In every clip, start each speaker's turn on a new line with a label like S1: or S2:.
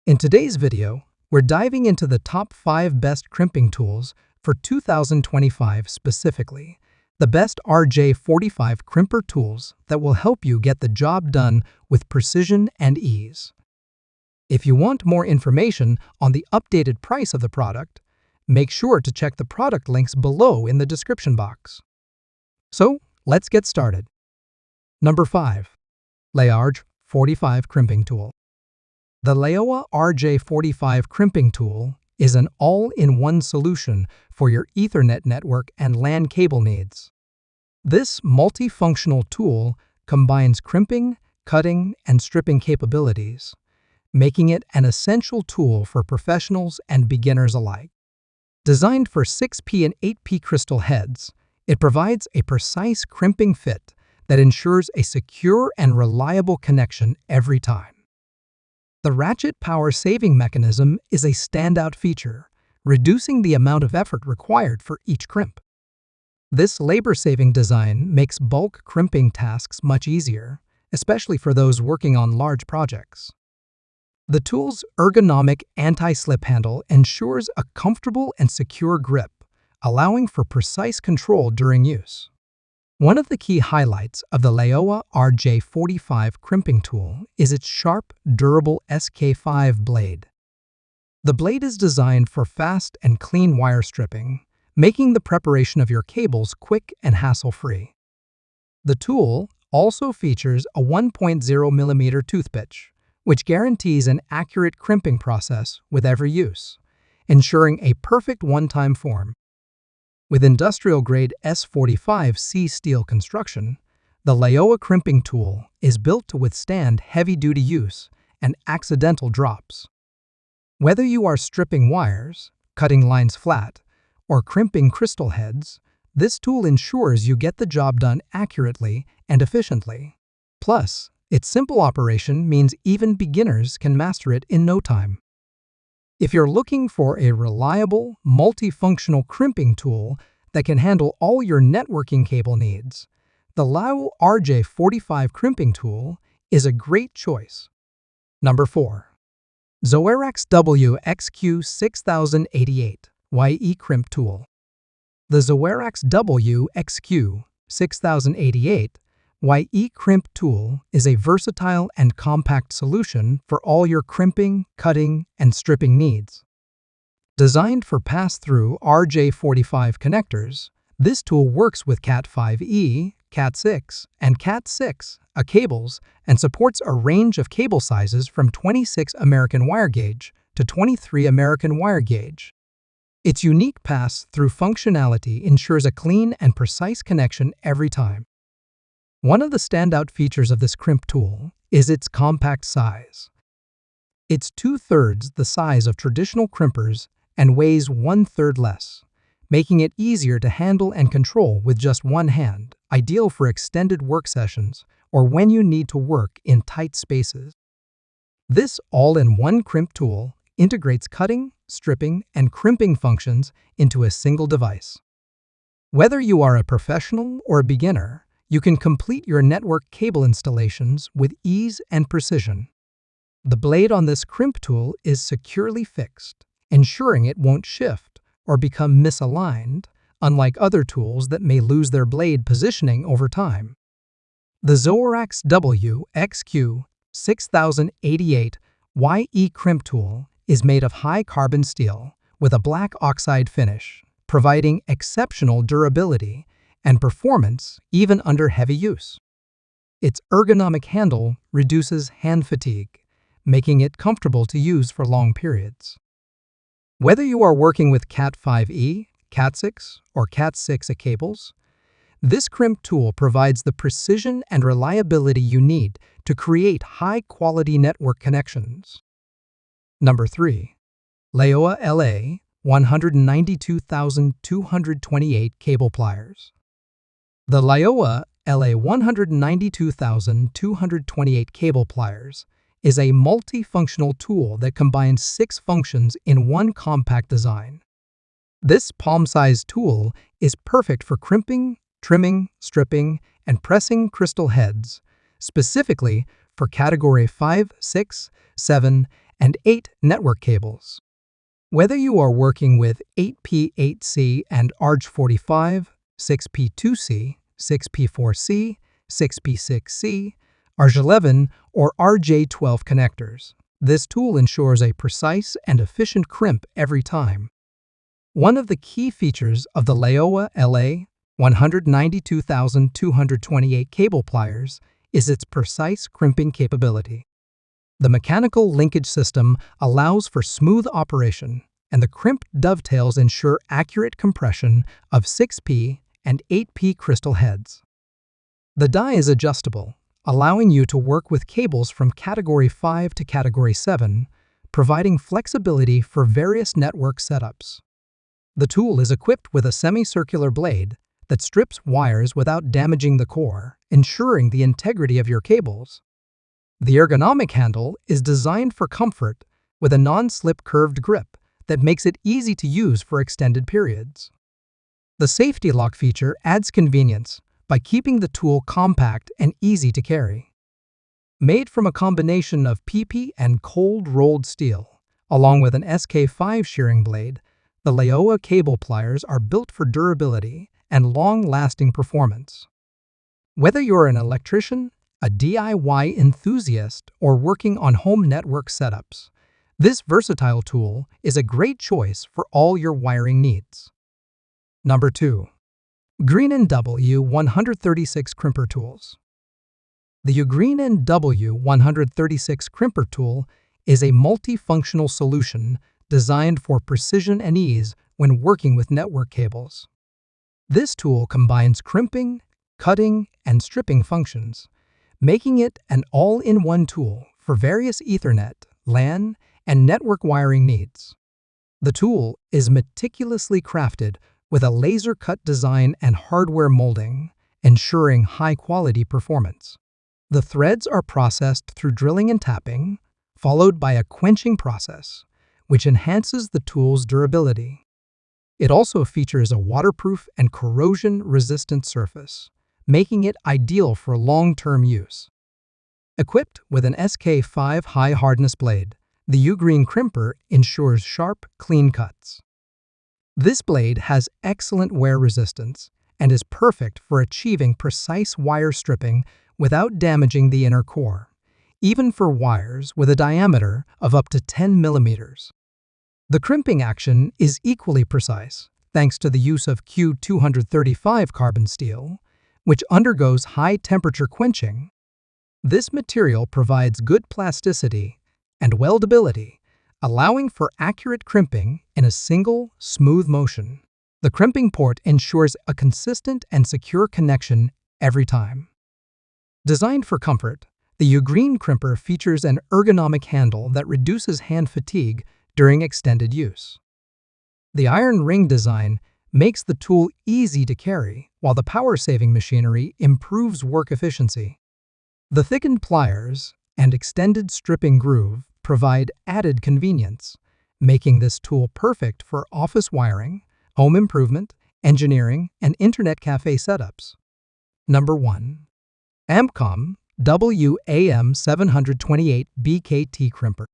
S1: In today's video, we're diving into the top 5 best crimping tools for 2025 specifically, the best RJ45 Crimper tools that will help you get the job done with precision and ease. If you want more information on the updated price of the product, make sure to check the product links below in the description box. So, let's get started. Number 5. Laoa RJ45 Crimping Tool. The Laoa RJ45 Crimping Tool is an all-in-one solution for your Ethernet network and LAN cable needs. This multifunctional tool combines crimping, cutting, and stripping capabilities, making it an essential tool for professionals and beginners alike. Designed for 6P and 8P crystal heads, it provides a precise crimping fit that ensures a secure and reliable connection every time. The ratchet power saving mechanism is a standout feature, reducing the amount of effort required for each crimp. This labor-saving design makes bulk crimping tasks much easier, especially for those working on large projects. The tool's ergonomic anti-slip handle ensures a comfortable and secure grip, allowing for precise control during use. One of the key highlights of the Laoa RJ45 Crimping Tool is its sharp, durable SK5 blade. The blade is designed for fast and clean wire stripping, making the preparation of your cables quick and hassle-free. The tool also features a 1.0mm toothpitch, which guarantees an accurate crimping process with every use, ensuring a perfect one-time form. With industrial-grade S45C steel construction, the Laoa crimping tool is built to withstand heavy-duty use and accidental drops. Whether you are stripping wires, cutting lines flat, or crimping crystal heads, this tool ensures you get the job done accurately and efficiently. Plus, its simple operation means even beginners can master it in no time. If you're looking for a reliable, multifunctional crimping tool that can handle all your networking cable needs, the Laoa RJ45 Crimping Tool is a great choice. Number 4. Zoerax WXQ6088 YE Crimp Tool. The Zoerax WXQ6088 YE Crimp Tool is a versatile and compact solution for all your crimping, cutting, and stripping needs. Designed for pass-through RJ45 connectors, this tool works with Cat5e, Cat6, and Cat6 cables and supports a range of cable sizes from 26 American wire gauge to 23 American wire gauge. Its unique pass-through functionality ensures a clean and precise connection every time. One of the standout features of this crimp tool is its compact size. It's 2/3 the size of traditional crimpers and weighs 1/3 less, making it easier to handle and control with just one hand, ideal for extended work sessions or when you need to work in tight spaces. This all-in-one crimp tool integrates cutting, stripping, and crimping functions into a single device. Whether you are a professional or a beginner, you can complete your network cable installations with ease and precision. The blade on this crimp tool is securely fixed, ensuring it won't shift or become misaligned, unlike other tools that may lose their blade positioning over time. The Zoerax WXQ6088 YE Crimp Tool is made of high-carbon steel with a black oxide finish, providing exceptional durability and performance even under heavy use. Its ergonomic handle reduces hand fatigue, making it comfortable to use for long periods. Whether you are working with Cat5e, Cat6, or Cat6 cables, this crimp tool provides the precision and reliability you need to create high-quality network connections. Number 3. Laoa LA 192228 Cable Pliers. The Laoa LA 192228 Cable Pliers is a multifunctional tool that combines 6 functions in one compact design. This palm-sized tool is perfect for crimping, trimming, stripping, and pressing crystal heads, specifically for Category 5, 6, 7, and 8 network cables. Whether you are working with 8P8C and RJ45, 6P2C, 6P4C, 6P6C, RJ11, or RJ12 connectors, this tool ensures a precise and efficient crimp every time. One of the key features of the Laoa LA 192,228 cable pliers is its precise crimping capability. The mechanical linkage system allows for smooth operation, and the crimp dovetails ensure accurate compression of 6P and 8P crystal heads. The die is adjustable, allowing you to work with cables from Category 5 to Category 7, providing flexibility for various network setups. The tool is equipped with a semicircular blade that strips wires without damaging the core, ensuring the integrity of your cables. The ergonomic handle is designed for comfort with a non-slip curved grip that makes it easy to use for extended periods. The safety lock feature adds convenience by keeping the tool compact and easy to carry. Made from a combination of PP and cold-rolled steel, along with an SK5 shearing blade, the Laoa cable pliers are built for durability and long-lasting performance. Whether you're an electrician, a DIY enthusiast, or working on home network setups, this versatile tool is a great choice for all your wiring needs. Number 2. Ugreen W136 Crimper Tools. The Ugreen W136 Crimper tool is a multifunctional solution designed for precision and ease when working with network cables. This tool combines crimping, cutting, and stripping functions, making it an all-in-one tool for various Ethernet, LAN, and network wiring needs. The tool is meticulously crafted with a laser-cut design and hardware molding, ensuring high-quality performance. The threads are processed through drilling and tapping, followed by a quenching process, which enhances the tool's durability. It also features a waterproof and corrosion-resistant surface, making it ideal for long-term use. Equipped with an SK5 high-hardness blade, the Ugreen Crimper ensures sharp, clean cuts. This blade has excellent wear resistance and is perfect for achieving precise wire stripping without damaging the inner core, even for wires with a diameter of up to 10 millimeters. The crimping action is equally precise thanks to the use of Q235 carbon steel, which undergoes high-temperature quenching. This material provides good plasticity and weldability, allowing for accurate crimping in a single, smooth motion. The crimping port ensures a consistent and secure connection every time. Designed for comfort, the Ugreen Crimper features an ergonomic handle that reduces hand fatigue during extended use. The iron ring design makes the tool easy to carry, while the power-saving machinery improves work efficiency. The thickened pliers and extended stripping groove provide added convenience, making this tool perfect for office wiring, home improvement, engineering, and internet cafe setups. Number 1. Ampcom WAM728 BKT Crimper.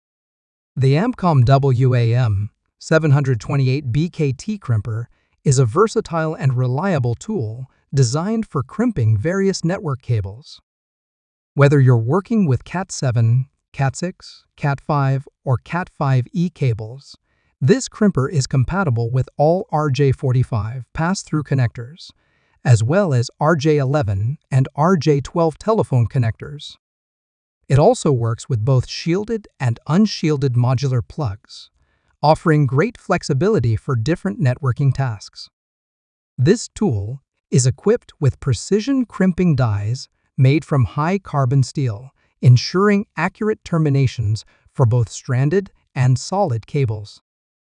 S1: The Ampcom WAM728 BKT Crimper is a versatile and reliable tool designed for crimping various network cables. Whether you're working with Cat7, Cat6, Cat5, or Cat5e cables, this crimper is compatible with all RJ45 pass-through connectors, as well as RJ11 and RJ12 telephone connectors. It also works with both shielded and unshielded modular plugs, offering great flexibility for different networking tasks. This tool is equipped with precision crimping dies made from high-carbon steel, ensuring accurate terminations for both stranded and solid cables.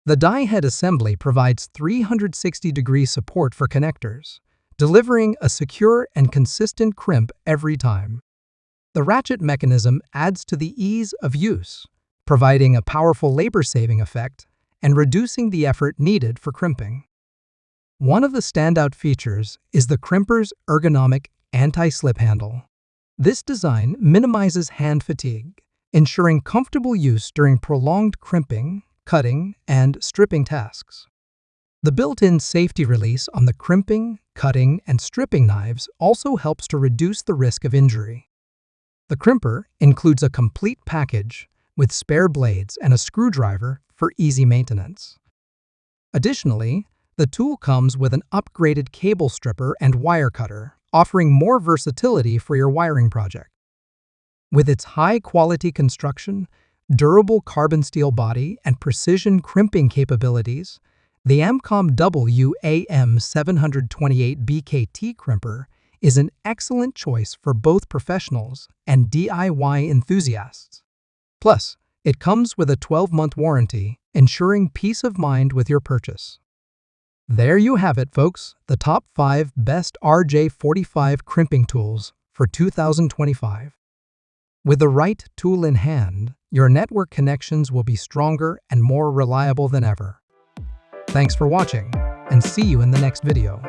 S1: The die head assembly provides 360-degree support for connectors, delivering a secure and consistent crimp every time. The ratchet mechanism adds to the ease of use, providing a powerful labor-saving effect and reducing the effort needed for crimping. One of the standout features is the crimper's ergonomic anti-slip handle. This design minimizes hand fatigue, ensuring comfortable use during prolonged crimping, cutting, and stripping tasks. The built-in safety release on the crimping, cutting, and stripping knives also helps to reduce the risk of injury. The crimper includes a complete package with spare blades and a screwdriver for easy maintenance. Additionally, the tool comes with an upgraded cable stripper and wire cutter, offering more versatility for your wiring project. With its high-quality construction, durable carbon steel body, and precision crimping capabilities, the Ampcom WAM728 BKT crimper is an excellent choice for both professionals and DIY enthusiasts. Plus, it comes with a 12-month warranty, ensuring peace of mind with your purchase. There you have it, folks, the top 5 best RJ45 crimping tools for 2025. With the right tool in hand, your network connections will be stronger and more reliable than ever. Thanks for watching, and see you in the next video.